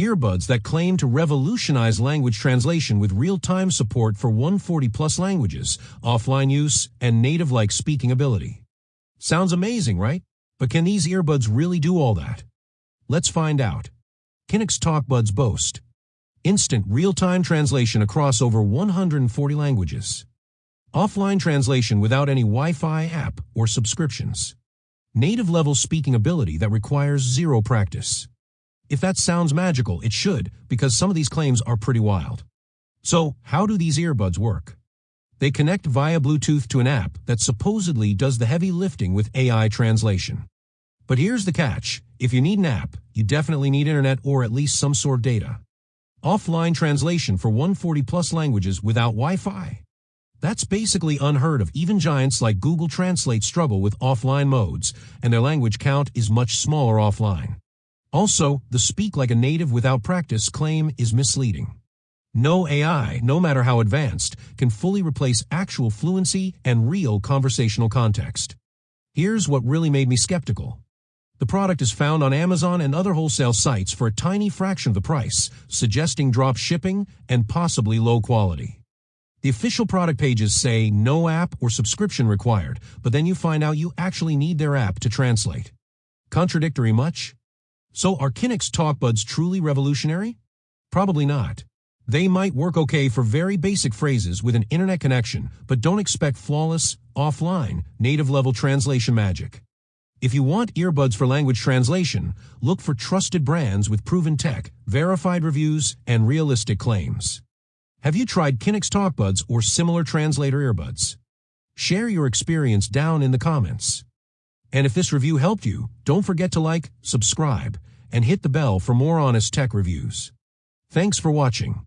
earbuds that claim to revolutionize language translation with real-time support for 140-plus languages, offline use, and native-like speaking ability. Sounds amazing, right? But can these earbuds really do all that? Let's find out. Qinux Talkbuds boast instant real-time translation across over 140 languages. Offline translation without any Wi-Fi app or subscriptions. Native-level speaking ability that requires zero practice. If that sounds magical, it should, because some of these claims are pretty wild. So, how do these earbuds work? They connect via Bluetooth to an app that supposedly does the heavy lifting with AI translation. But here's the catch. If you need an app, you definitely need internet or at least some sort of data. Offline translation for 140-plus languages without Wi-Fi. That's basically unheard of. Even giants like Google Translate struggle with offline modes, and their language count is much smaller offline. Also, the speak like a native without practice claim is misleading. No AI, no matter how advanced, can fully replace actual fluency and real conversational context. Here's what really made me skeptical. The product is found on Amazon and other wholesale sites for a tiny fraction of the price, suggesting drop shipping and possibly low quality. The official product pages say no app or subscription required, but then you find out you actually need their app to translate. Contradictory much? So are Qinux Talkbuds truly revolutionary? Probably not. They might work okay for very basic phrases with an internet connection, but don't expect flawless, offline, native-level translation magic. If you want earbuds for language translation, look for trusted brands with proven tech, verified reviews, and realistic claims. Have you tried Qinux Talkbuds or similar translator earbuds? Share your experience down in the comments. And if this review helped you, don't forget to like, subscribe, and hit the bell for more honest tech reviews. Thanks for watching.